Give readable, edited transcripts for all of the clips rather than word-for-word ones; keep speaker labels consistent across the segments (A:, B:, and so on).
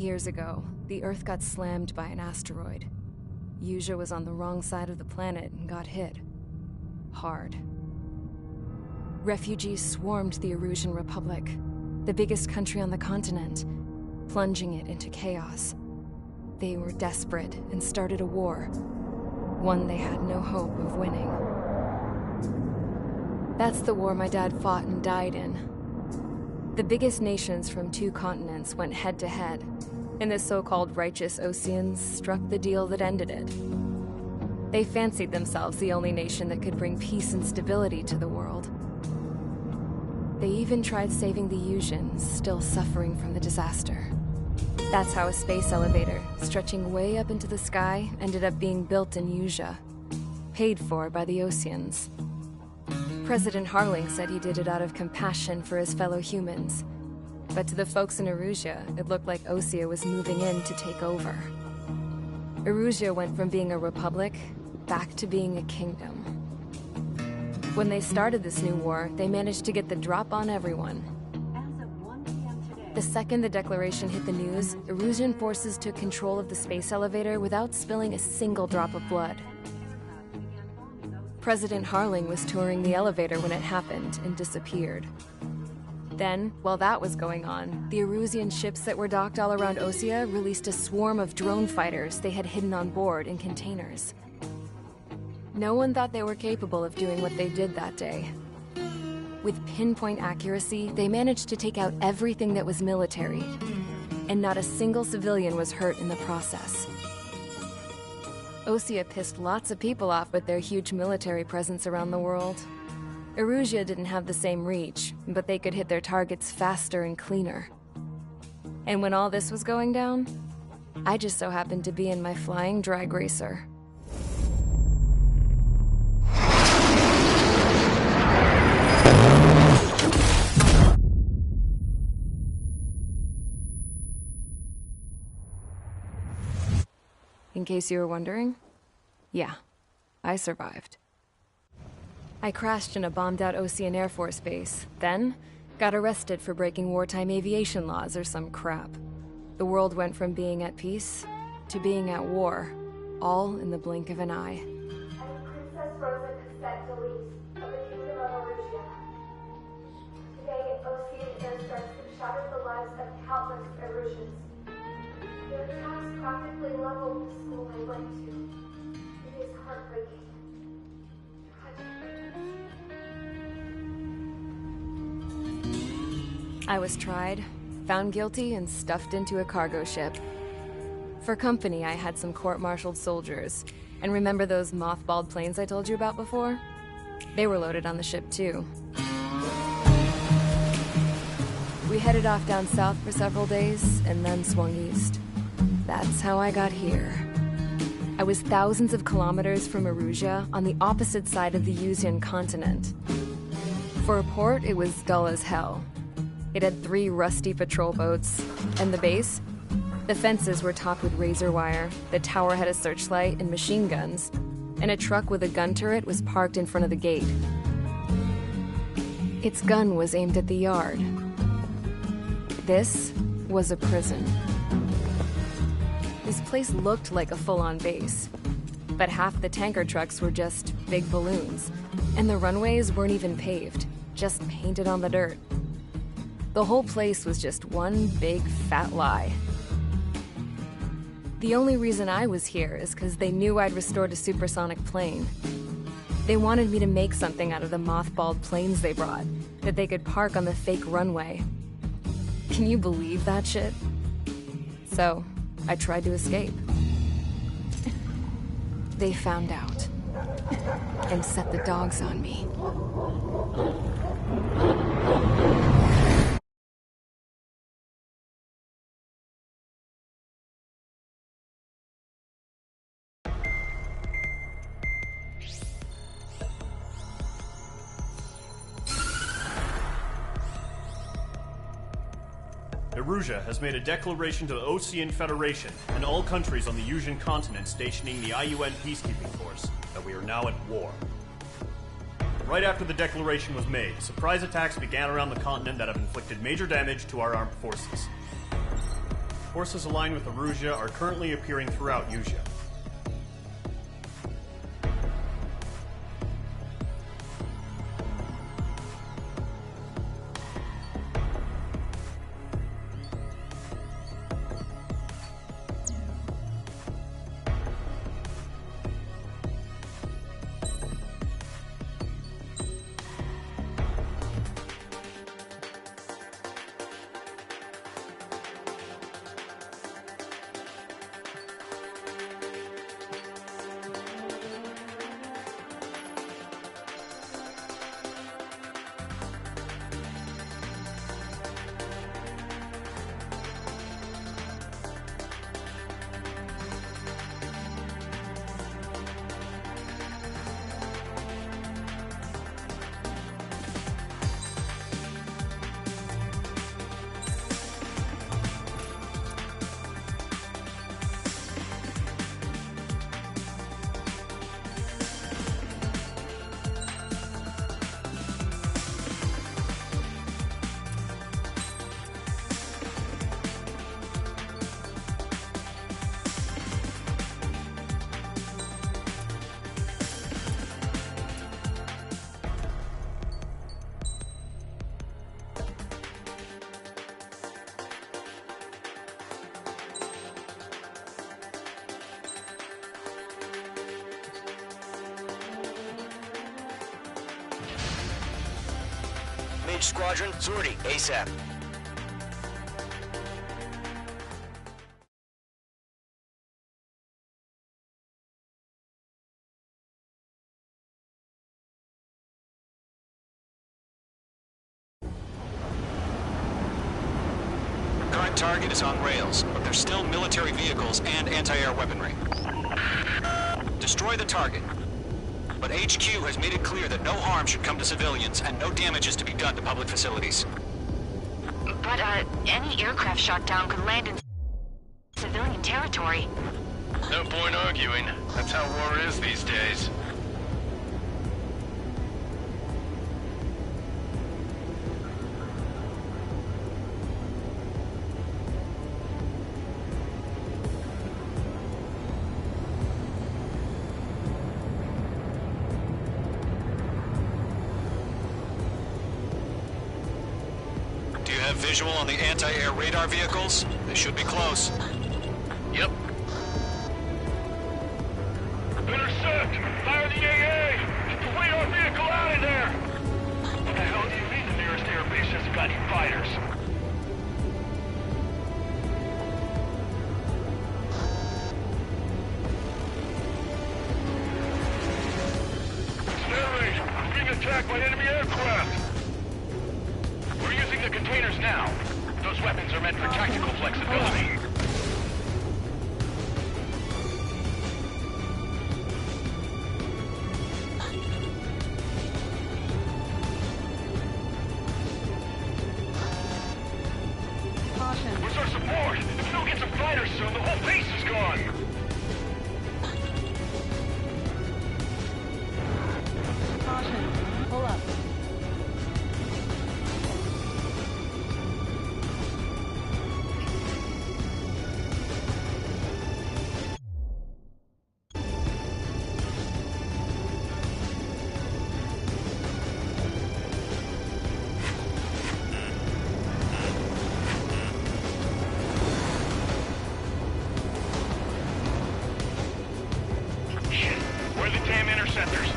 A: Years ago, the Earth got slammed by an asteroid. Yuja was on the wrong side of the planet and got hit. Hard. Refugees swarmed the Erusian Republic, the biggest country on the continent, plunging it into chaos. They were desperate and started a war, one they had no hope of winning. That's the war my dad fought and died in. The biggest nations from 2 continents went head-to-head, and the so-called righteous Oseans struck the deal that ended it. They fancied themselves the only nation that could bring peace and stability to the world. They even tried saving the Yusians, still suffering from the disaster. That's how a space elevator, stretching way up into the sky, ended up being built in Yuja, paid for by the Oseans. President Harling said he did it out of compassion for his fellow humans. But to the folks in Erusia, it looked like Osea was moving in to take over. Erusia went from being a republic back to being a kingdom. When they started this new war, they managed to get the drop on everyone. The second the declaration hit the news, Erusian forces took control of the space elevator without spilling a single drop of blood. President Harling was touring the elevator when it happened and disappeared. Then, while that was going on, the Erusian ships that were docked all around Osea released a swarm of drone fighters they had hidden on board in containers. No one thought they were capable of doing what they did that day. With pinpoint accuracy, they managed to take out everything that was military, and not a single civilian was hurt in the process. Osea pissed lots of people off with their huge military presence around the world. Erusia didn't have the same reach, but they could hit their targets faster and cleaner. And when all this was going down, I just so happened to be in my flying drag racer. In case you were wondering, yeah, I survived. I crashed in a bombed-out Osean Air Force base, then got arrested for breaking wartime aviation laws or some crap. The world went from being at peace to being at war, all in the blink of an eye.
B: Princess Rosa Cassette Delete of the Kingdom of Erusia. Today, Osean airstrikes have shattered the lives of countless Erusians. Their attacks practically leveled the school I went to. It is heartbreaking.
A: I was tried, found guilty, and stuffed into a cargo ship. For company, I had some court-martialed soldiers. And remember those mothballed planes I told you about before? They were loaded on the ship, too. We headed off down south for several days, and then swung east. That's how I got here. I was thousands of kilometers from Erusia, on the opposite side of the Yusian continent. For a port, it was dull as hell. It had 3 rusty patrol boats, and the base? The fences were topped with razor wire, the tower had a searchlight and machine guns, and a truck with a gun turret was parked in front of the gate. Its gun was aimed at the yard. This was a prison. This place looked like a full-on base, but half the tanker trucks were just big balloons, and the runways weren't even paved, just painted on the dirt. The whole place was just one big fat lie. The only reason I was here is because they knew I'd restored a supersonic plane. They wanted me to make something out of the mothballed planes they brought, that they could park on the fake runway. Can you believe that shit? So, I tried to escape. They found out, and set the dogs on me.
C: Erusia has made a declaration to the Osean Federation and all countries on the Yusian continent stationing the IUN peacekeeping force that we are now at war. Right after the declaration was made, surprise attacks began around the continent that have inflicted major damage to our armed forces. Forces aligned with Erusia are currently appearing throughout Usea.
D: Mage Squadron, sortie, ASAP.
E: Current target is on rails, but there's still military vehicles and anti-air weaponry. Destroy the target. But HQ has made it clear that no harm should come to civilians and no damage is to be done to public facilities.
F: But, any aircraft shot down could land in civilian territory.
G: No point arguing. That's how war is these days.
E: Do you have visual on the anti-air radar vehicles? They should be close.
G: Yep. Intercept! Fire the AA! Get the radar vehicle out of there! What the hell do you mean the nearest air base hasn't got any fighters? Narrate! We're being attacked by enemy aircraft! We're using the containers now. Those weapons are meant for tactical flexibility. Where's our support? If we don't get some fighters soon, the whole base is gone!
H: Caution. Pull up.
G: Shit. Where are the damn interceptors?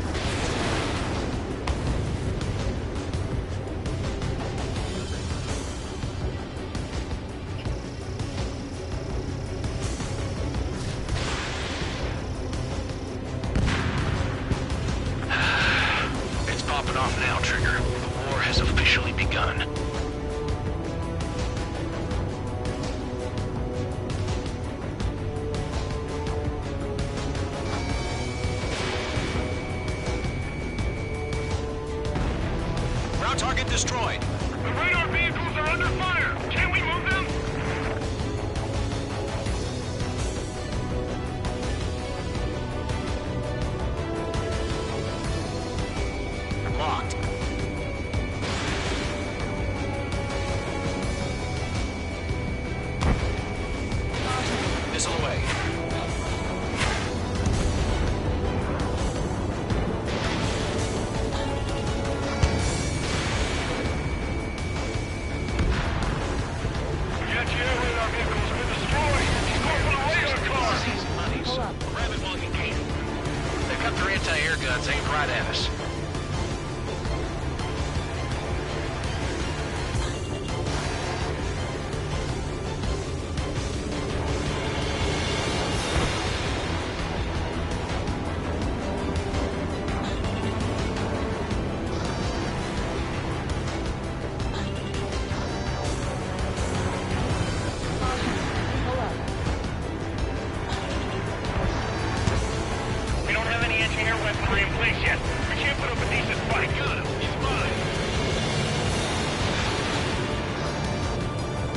G: It's popping off now, Trigger. The war has officially begun.
E: Ground target destroyed.
G: The radar vehicles are under fire! Can we move them?
E: Locked. missile away.
G: Anti-air radar vehicles have been destroyed. He's going for the radar car.
E: These bunnies.
H: Pull up.
E: Grab it while you can. They've got their anti-air guns aimed right at us.
H: Pull up.
G: We don't have any anti-air weaponry in place yet. We can't put up a decent fight. Got him. He's mine.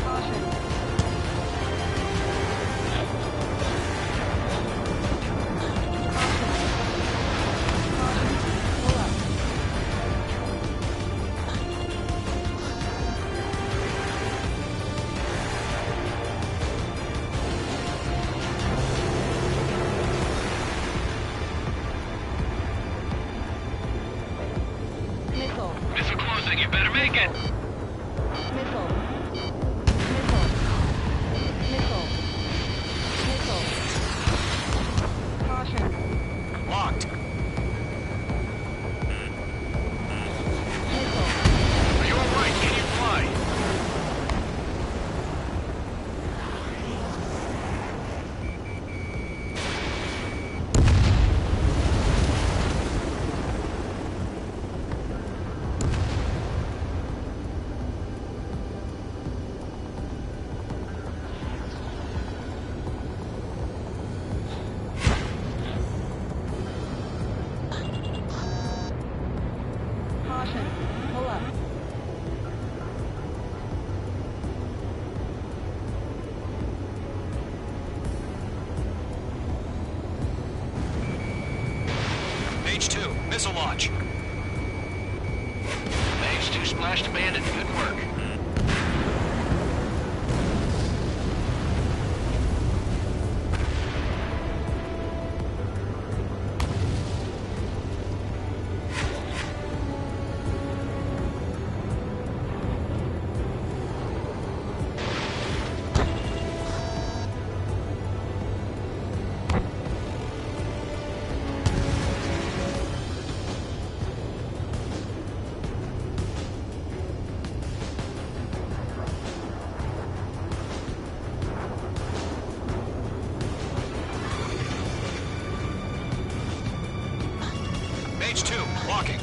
H: Caution. Pull up. Missile.
G: Missile closing. You better make it.
H: Missile. Missile. Missile. Missile. Caution.
E: Locked.
H: Missile.
G: Are you all right? Can you fly?
H: Caution. Pull up.
E: H2, missile launch.
G: H2 splashed abandoned. Good work.
E: H2, locking.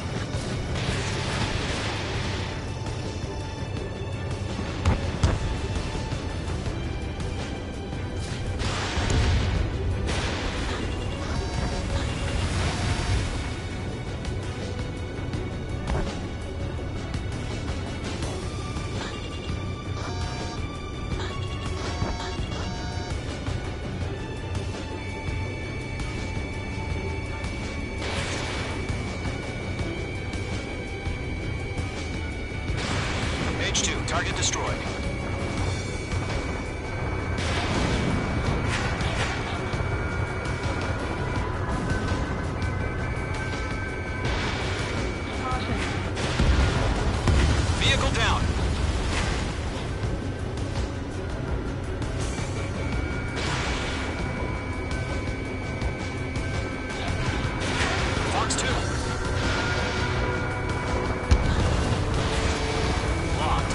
E: H2, target destroyed.
H: Caution.
E: Vehicle down. Fox 2. Locked.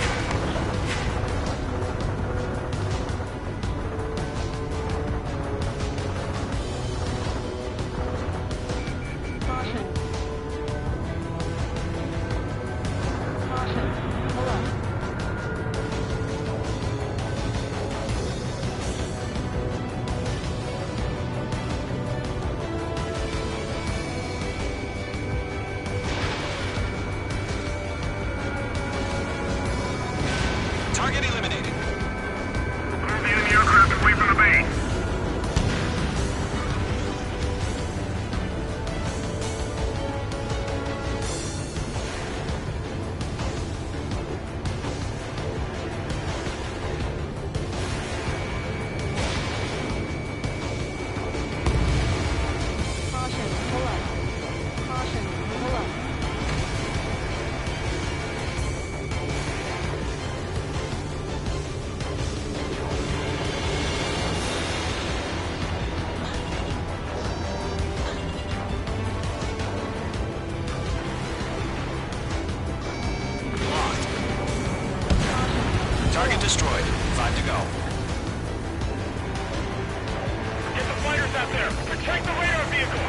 G: out there! Protect the radar vehicle!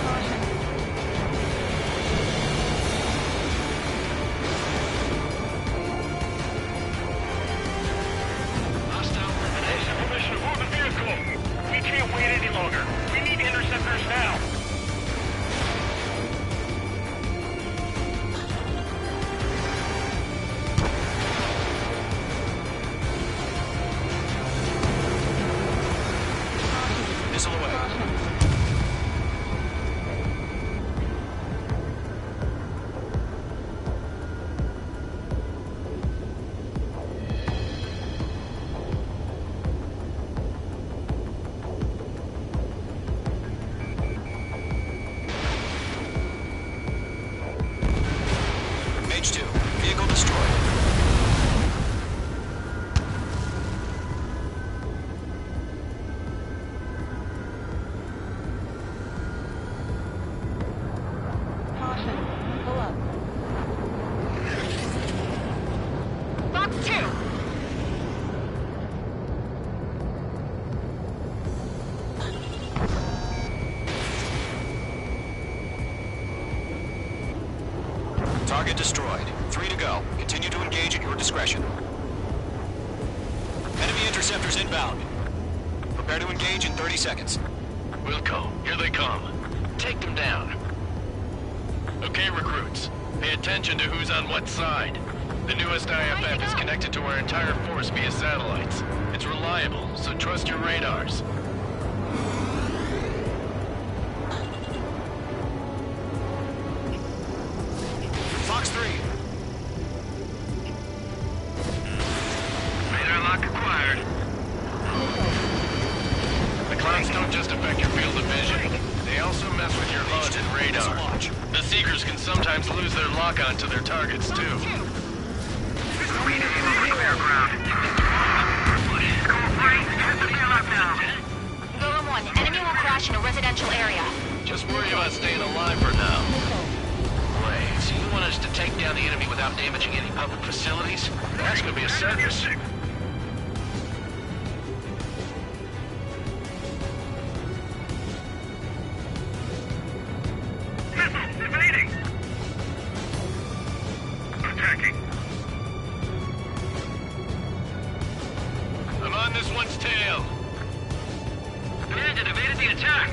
H: Caution.
G: Hostile elimination. Permission to move the vehicle! We can't wait any longer. We need interceptors now!
E: Missile away. Mage 2, vehicle destroyed.
H: Caution. Pull up.
F: Box 2!
E: Target destroyed. 3 to go. Continue to engage at your discretion. Enemy interceptors inbound. Prepare to engage in 30 seconds.
G: Wilco, here they come. Take them down. Okay, recruits. Pay attention to who's on what side. The newest IFF is connected to our entire force via satellites. It's reliable, so trust your radars.
E: Fox 3.
G: Radar lock acquired. The clouds don't just affect your field of vision. They also mess with your HUD and radar.
E: Launch.
G: The Seekers can sometimes lose their lock-on to their targets, too.
F: Golem 1, enemy will crash in a residential area.
G: Just worry about staying alive for now. Wait, so you want us to take down the enemy without damaging any public facilities? That's gonna be a circus. Missiles evading! Attacking! I'm on this one's tail. Bandit evaded the attack!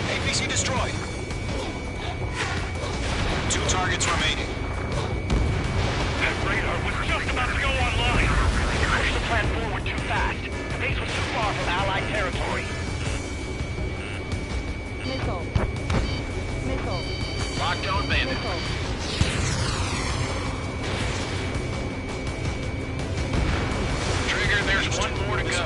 E: APC destroyed. 2 targets remaining.
G: That radar was just about to go online. You pushed the plan forward too fast. The base was too far from Allied territory.
H: Missile. Missile.
G: Locked on Bandit.
H: Missile.
G: Trigger, there's one more to go.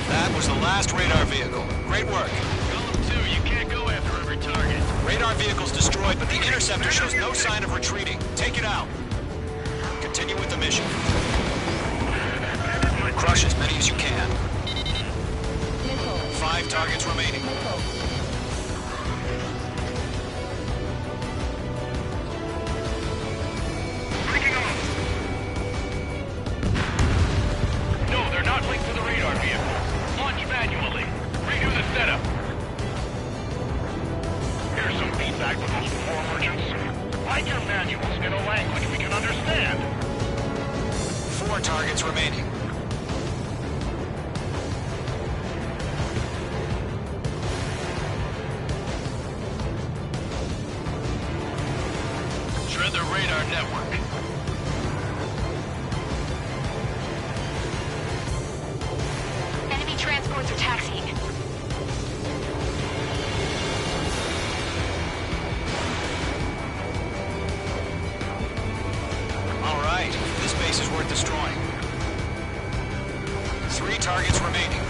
E: That was the last radar vehicle. Great work.
G: Golem 2, you can't go after every target.
E: Radar vehicle's destroyed, but the interceptor shows no sign of retreating. Take it out. Continue with the mission. Crush as many as you can.
H: Missile.
E: 5 targets remaining.
H: Missile.
G: Breaking off. No, they're not linked to the radar vehicle. Launch manually. Redo the setup. Here's some feedback from those four merchants. Write your manuals in a language we can understand.
E: 4 targets remaining.
G: Shred the radar network.
F: Enemy transports are taxiing.
E: All right, this base is worth destroying. 3 targets remaining.